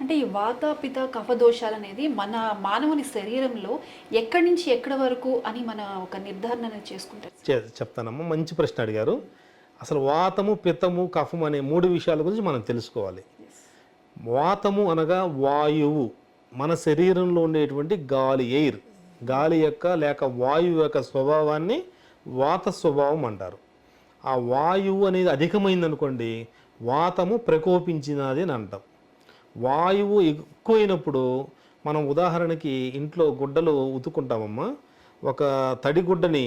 అంటే ఈ వాత, పిత, కఫ దోషాలనేది మన మానవుని శరీరంలో ఎక్కడి నుంచి ఎక్కడి వరకు అని మన ఒక నిర్ధారణ అనేది చేసుకుంటారు సార్. చెప్తానమ్మా, మంచి ప్రశ్న అడిగారు. అసలు వాతము, పిత్తము, కఫము అనే 3 విషయాల గురించి మనం తెలుసుకోవాలి. యెస్. వాతము అనగా వాయువు, మన శరీరంలో ఉండేటువంటి గాలి, ఎయిర్, గాలి యొక్క లేక వాయువు యొక్క స్వభావాన్ని వాత స్వభావం అంటారు. ఆ వాయువు అనేది అధికమైందనుకోండి, వాతము ప్రకోపించినది అని అంటాం. వాయువు ఎక్కువైనప్పుడు మనం ఉదాహరణకి ఇంట్లో గుడ్డలు ఉతుకుంటామమ్మా, ఒక తడి గుడ్డని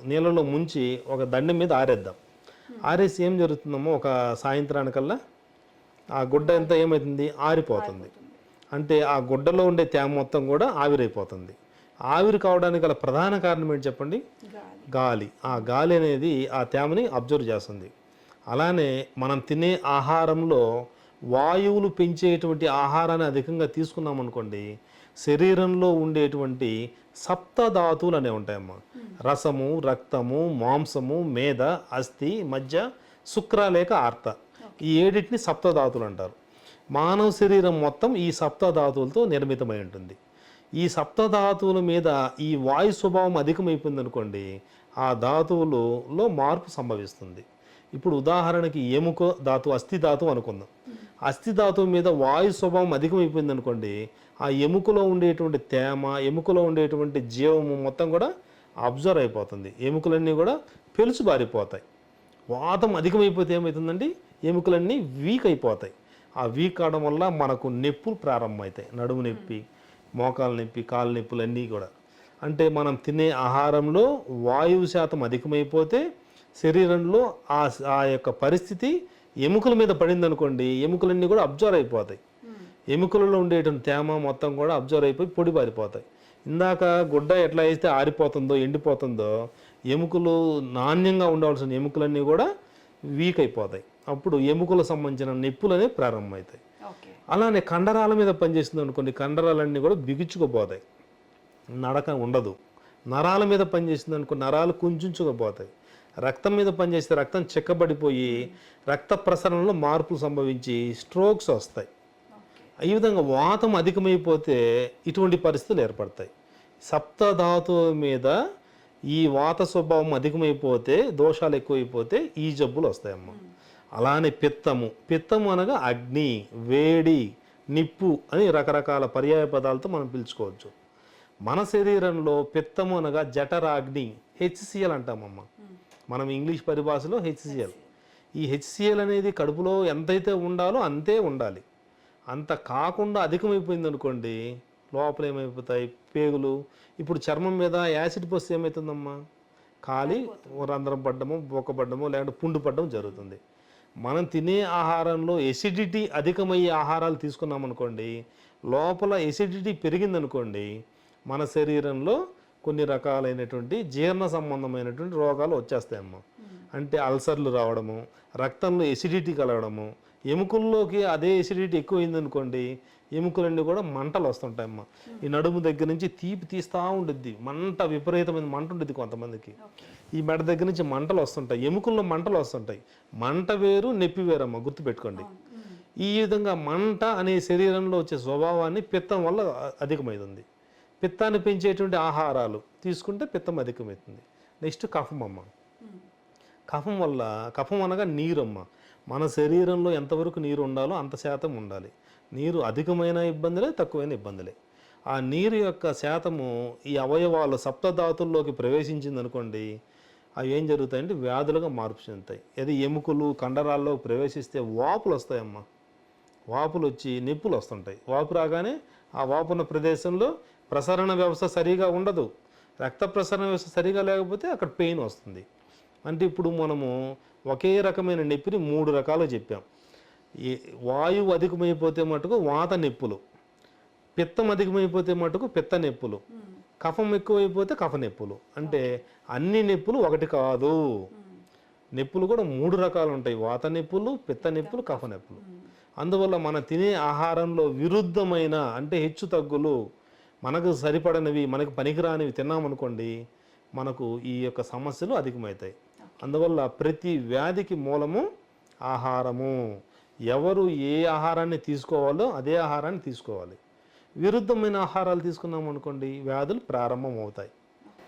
నీళ్ళలో ముంచి ఒక దండం మీద ఆరేద్దాం. ఆరేసి ఏం జరుగుతుందమ్మో, ఒక సాయంత్రానికల్లా ఆ గుడ్డ ఎంత ఏమవుతుంది, ఆరిపోతుంది. అంటే ఆ గుడ్డలో ఉండే తేమ మొత్తం కూడా ఆవిరైపోతుంది. ఆవిరి కావడానికి గల ప్రధాన కారణం ఏంటి చెప్పండి? గాలి. ఆ గాలి అనేది ఆ తేమని అబ్జర్వ్ చేస్తుంది. అలానే మనం తినే ఆహారంలో వాయువులు పెంచేటువంటి ఆహారాన్ని అధికంగా తీసుకున్నాం అనుకోండి, శరీరంలో ఉండేటువంటి సప్తధాతువులు అనేవి ఉంటాయమ్మా. రసము, రక్తము, మాంసము, మేధ, అస్థి, మజ్జ, శుక్ర లేక ఆర్త, ఈ 7టిని సప్తధాతువులు అంటారు. మానవ శరీరం మొత్తం ఈ సప్తధాతువులతో నిర్మితమై ఉంటుంది. ఈ సప్తధాతువుల మీద ఈ వాయు స్వభావం అధికమైపోయింది అనుకోండి, ఆ ధాతువులలో మార్పు సంభవిస్తుంది. ఇప్పుడు ఉదాహరణకి ఎముక ధాతువు, అస్థి ధాతువు అనుకుందాం. అస్థి ధాతువు మీద వాయు స్వభావం అధికమైపోయింది అనుకోండి, ఆ ఎముకలో ఉండేటువంటి తేమ, ఎముకలో ఉండేటువంటి జీవము మొత్తం కూడా అబ్జర్వ్ అయిపోతుంది. ఎముకలన్నీ కూడా పెలుచుబారిపోతాయి. వాతం అధికమైపోతే ఏమవుతుందండి, ఎముకలన్నీ వీక్ అయిపోతాయి. ఆ వీక్ కావడం వల్ల మనకు నొప్పులు ప్రారంభమవుతాయి. నడుము నొప్పి, మోకాలు నొప్పి, కాలు నొప్పులు అన్నీ కూడా. అంటే మనం తినే ఆహారంలో వాయువు శాతం అధికమైపోతే శరీరంలో ఆ యొక్క పరిస్థితి ఎముకల మీద పడిందనుకోండి, ఎముకలన్నీ కూడా అబ్జర్వ్ అయిపోతాయి. ఎముకలలో ఉండేటువంటి తేమ మొత్తం కూడా అబ్జర్వ్ అయిపోయి పొడి పారిపోతాయి. ఇందాక గుడ్డ ఎట్లా అయితే ఆరిపోతుందో, ఎండిపోతుందో, ఎముకలు నాణ్యంగా ఉండవలసిన ఎముకలన్నీ కూడా వీక్ అయిపోతాయి. అప్పుడు ఎముకలకు సంబంధించిన నొప్పులు అనేవి ప్రారంభమవుతాయి. అలానే కండరాల మీద పనిచేస్తుంది అనుకోండి, కండరాలన్నీ కూడా బిగుచుకుపోతాయి, నడక ఉండదు. నరాల మీద పనిచేస్తుంది అనుకో, నరాలు కుంచుకుపోతాయి. రక్తం మీద పనిచేస్తే రక్తం చెక్కబడిపోయి రక్త ప్రసరణలో మార్పులు సంభవించి స్ట్రోక్స్ వస్తాయి. ఈ విధంగా వాతం అధికమైపోతే ఇటువంటి పరిస్థితులు ఏర్పడతాయి. సప్తధాతువు మీద ఈ వాత స్వభావం అధికమైపోతే, దోషాలు ఎక్కువైపోతే ఈ జబ్బులు వస్తాయమ్మా. అలానే పిత్తము అనగా అగ్ని, వేడి, నిప్పు అని రకరకాల పర్యాయ పదాలతో మనం పిలుచుకోవచ్చు. మన శరీరంలో పిత్తము అనగా జఠరాగ్ని, హెచ్సిఎల్ అంటామమ్మా. మనం ఇంగ్లీష్ పరిభాషలో హెచ్సిఎల్. ఈ హెచ్సిఎల్ అనేది కడుపులో ఎంతైతే ఉండాలో అంతే ఉండాలి. అంత కాకుండా అధికమైపోయింది అనుకోండి, లోపల ఏమైపోతాయి, పేగులు. ఇప్పుడు చర్మం మీద యాసిడ్ పోస్తే ఏమవుతుందమ్మా, ఖాళీ రంధ్రం పడ్డము, బొక్కపడ్డము, లేదంటే పుండు పడ్డం జరుగుతుంది. మనం తినే ఆహారంలో ఎసిడిటీ అధికమయ్యే ఆహారాలు తీసుకున్నాం అనుకోండి, లోపల ఎసిడిటీ పెరిగిందనుకోండి, మన శరీరంలో కొన్ని రకాలైనటువంటి జీర్ణ సంబంధమైనటువంటి రోగాలు వచ్చేస్తాయమ్మా. అంటే అల్సర్లు రావడము, రక్తంలో ఎసిడిటీ కలగడము, ఎముకల్లోకి అదే ఎసిడిటీ ఎక్కువైందనుకోండి, ఎముకలన్నీ కూడా మంటలు వస్తుంటాయమ్మా. ఈ నడుము దగ్గర నుంచి తీపి తీస్తూ ఉండుద్ది, మంట, విపరీతమైన మంట ఉంటుంది కొంతమందికి. ఈ మెడ దగ్గర నుంచి మంటలు వస్తుంటాయి, ఎముకల్లో మంటలు వస్తుంటాయి. మంట వేరు, నొప్పి వేరమ్మా, గుర్తుపెట్టుకోండి. ఈ విధంగా మంట అనే శరీరంలో వచ్చే స్వభావాన్ని పిత్తం వల్ల అధికమవుతుంది. పిత్తాన్ని పెంచేటువంటి ఆహారాలు తీసుకుంటే పిత్తం అధికమవుతుంది. నెక్స్ట్ కఫం అమ్మ. కఫం అనగా నీరమ్మ. మన శరీరంలో ఎంతవరకు నీరు ఉండాలో అంత శాతం ఉండాలి. నీరు అధికమైన ఇబ్బందులే, తక్కువైన ఇబ్బందులే. ఆ నీరు యొక్క శాతము ఈ అవయవాలు సప్తధాతుల్లోకి ప్రవేశించింది అనుకోండి, అవి ఏం జరుగుతాయంటే వ్యాధులుగా మార్పు చెందుతాయి. అది ఎముకలు, కండరాల్లో ప్రవేశిస్తే వాపులు వస్తాయమ్మా. వాపులు వచ్చి నొప్పులు వస్తుంటాయి. వాపు రాగానే ఆ వాపున్న ప్రదేశంలో ప్రసరణ వ్యవస్థ సరిగా ఉండదు. రక్త ప్రసరణ వ్యవస్థ సరిగా లేకపోతే అక్కడ పెయిన్ వస్తుంది. అంటే ఇప్పుడు మనము ఒకే రకమైన నొప్పిని 3 రకాలుగా చెప్పాం. ఈ వాయువు అధికమైపోతే మటుకు వాత నొప్పులు, పిత్తం అధికమైపోతే మటుకు పిత్త నొప్పులు, కఫం ఎక్కువైపోతే కఫ నొప్పులు. అంటే అన్ని నొప్పులు ఒకటి కాదు. నొప్పులు కూడా 3 రకాలు ఉంటాయి: వాత నొప్పులు, పిత్త నొప్పులు, కఫ నొప్పులు. అందువల్ల మనం తినే ఆహారంలో విరుద్ధమైన, అంటే హెచ్చు తగ్గులు, మనకు సరిపడనివి, మనకు పనికిరానివి తిన్నామనుకోండి, మనకు ఈ యొక్క సమస్యలు అధికమవుతాయి. అందువల్ల ప్రతి వ్యాధికి మూలము ఆహారము. ఎవరు ఏ ఆహారాన్ని తీసుకోవాలో అదే ఆహారాన్ని తీసుకోవాలి. విరుద్ధమైన ఆహారాలు తీసుకున్నాం అనుకోండి, వ్యాధులు ప్రారంభం అవుతాయి.